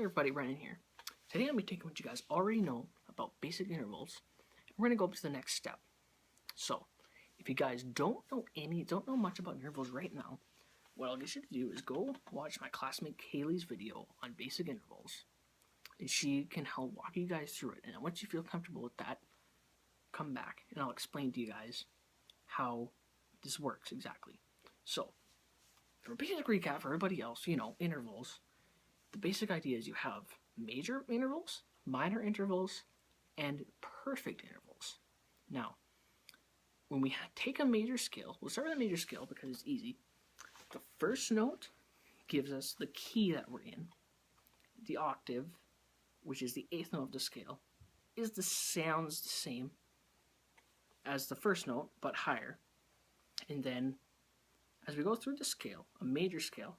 everybody, Ryan here. Today I'm going to be taking what you guys already know about basic intervals, and we're going to go up to the next step. So, if you guys don't know much about intervals right now, what I'll get you to do is go watch my classmate Kaylee's video on basic intervals, and she can help walk you guys through it. And once you feel comfortable with that, come back and I'll explain to you guys how this works exactly. So, for a basic recap for everybody else, intervals. The basic idea is you have major intervals, minor intervals, and perfect intervals. Now, when we take a major scale, we'll start with a major scale because it's easy. The first note gives us the key that we're in. The octave, which is the 8th note of the scale, sounds the same as the first note, but higher. And then, as we go through the scale, a major scale,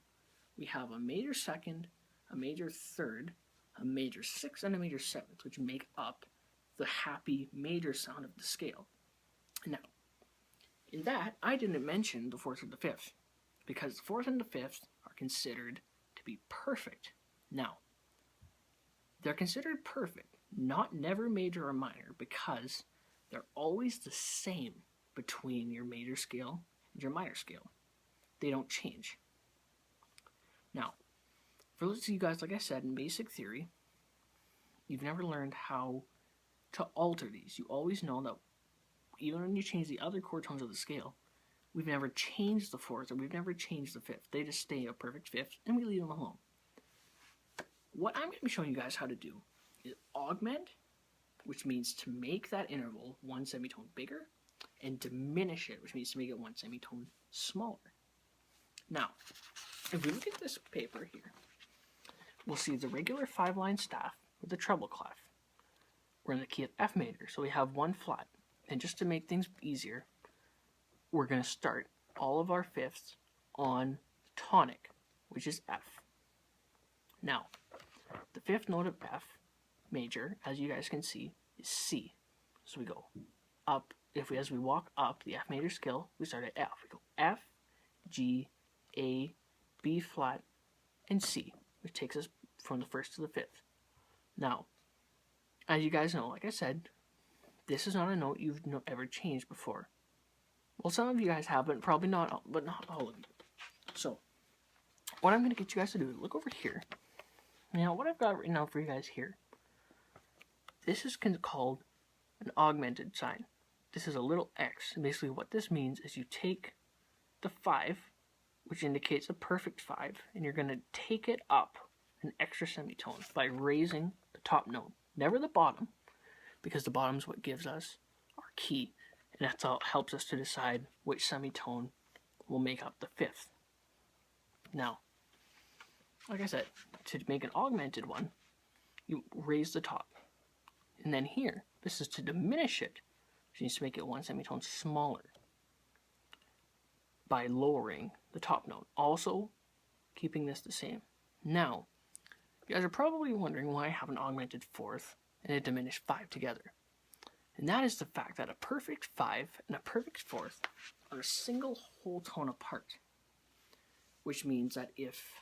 we have a major second, a major third, a major 6th, and a major 7th, which make up the happy major sound of the scale. Now, in that, I didn't mention the 4th and the 5th, because the 4th and the 5th are considered to be perfect. Now, they're considered perfect, not never major or minor, because they're always the same between your major scale and your minor scale. They don't change. Now, for those of you guys, like I said, in basic theory, you've never learned how to alter these. You always know that even when you change the other chord tones of the scale, we've never changed the 4th or we've never changed the 5th. They just stay a perfect 5th and we leave them alone. What I'm going to be showing you guys how to do is augment, which means to make that interval one semitone bigger, and diminish it, which means to make it one semitone smaller. Now, if we look at this paper here, we'll see the regular 5-line staff with the treble clef. We're in the key of F major, so we have one flat. And just to make things easier, we're going to start all of our fifths on tonic, which is F. Now, the 5th note of F major, as you guys can see, is C. So we go up. As we walk up the F major scale, we start at F. We go F, G, A, B flat, and C, which takes us from the 1st to the 5th. Now, as you guys know, like I said, this is not a note you've ever changed before. Well, some of you guys have, but probably not, but not all of you. So, what I'm going to get you guys to do is look over here. Now, what I've got right now for you guys here, this is called an augmented sign. This is a little X. And basically what this means is you take the 5, which indicates a perfect 5, and you're going to take it up an extra semitone by raising the top note. Never the bottom, because the bottom is what gives us our key, and that's all helps us to decide which semitone will make up the 5th. Now, like I said, to make an augmented one, you raise the top. And then here, this is to diminish it, which needs to make it one semitone smaller by lowering the top note. Also, keeping this the same. Now, you guys are probably wondering why I have an augmented 4th and a diminished 5 together. And that is the fact that a perfect 5 and a perfect 4th are a single whole tone apart. Which means that if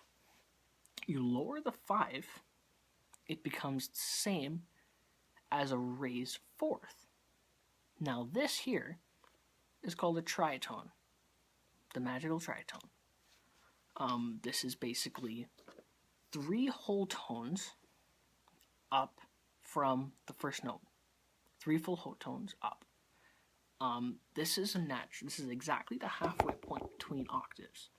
you lower the 5, it becomes the same as a raised 4th. Now this here is called a tritone, the magical tritone. This is basically 3 whole tones up from the first note. 3 full whole tones up. This is exactly the halfway point between octaves.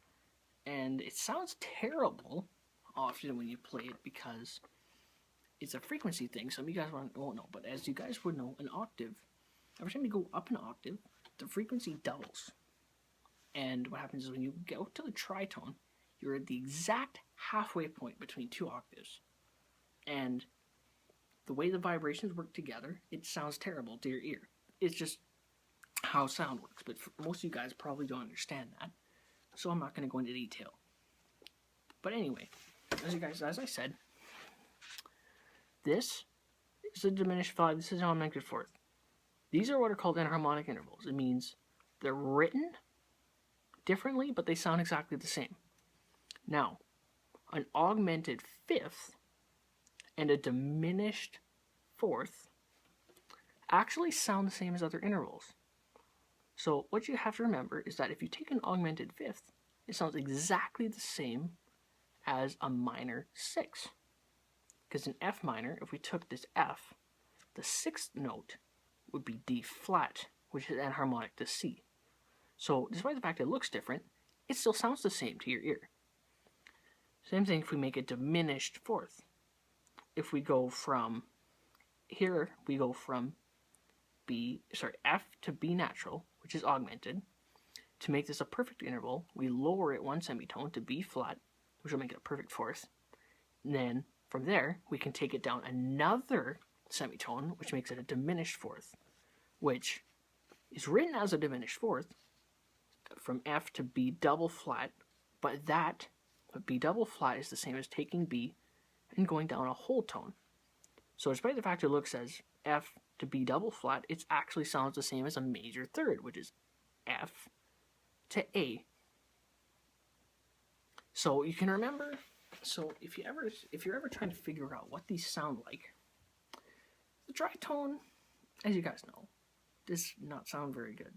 And it sounds terrible often when you play it because it's a frequency thing. Some of you guys won't know, but as you guys would know, an octave, every time you go up an octave, the frequency doubles. And what happens is when you go to the tritone, you're at the exact halfway point between 2 octaves. And the way the vibrations work together, it sounds terrible to your ear. It's just how sound works. But most of you guys probably don't understand that. So I'm not going to go into detail. But anyway, as I said, this is a diminished 5. This is an augmented 4th. These are what are called enharmonic intervals. It means they're written differently, but they sound exactly the same. Now, an augmented 5th and a diminished fourth actually sound the same as other intervals. So what you have to remember is that if you take an augmented fifth, it sounds exactly the same as a minor sixth. Because in F minor, if we took this F, the sixth note would be D flat, which is enharmonic to C. So despite the fact that it looks different, it still sounds the same to your ear. Same thing if we make a diminished fourth. If we go from here, we go from F to B natural, which is augmented. To make this a perfect interval, we lower it one semitone to B flat, which will make it a perfect fourth. And then from there, we can take it down another semitone, which makes it a diminished fourth, which is written as a diminished fourth from F to B double flat, but B double flat is the same as taking B and going down a whole tone. So despite the fact it looks as F to B double flat, it actually sounds the same as a major third, which is F to A. So you can remember, so if you're ever trying to figure out what these sound like, the dry tone, as you guys know, does not sound very good.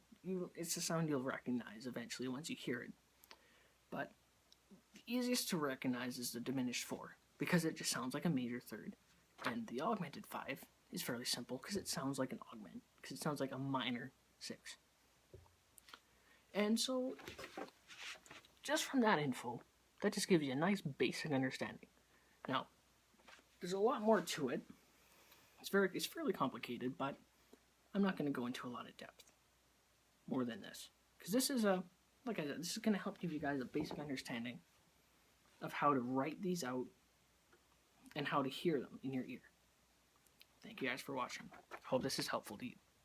It's a sound you'll recognize eventually once you hear it. But the easiest to recognize is the diminished 4, because it just sounds like a major third. And the augmented 5 is fairly simple because it sounds like an augment, because it sounds like a minor 6. And so, just from that info, that just gives you a nice basic understanding. Now, there's a lot more to it. It's fairly complicated, but I'm not going to go into a lot of depth more than this, because this is like I said, this is going to help give you guys a basic understanding of how to write these out and how to hear them in your ear. Thank you guys for watching. Hope this is helpful to you.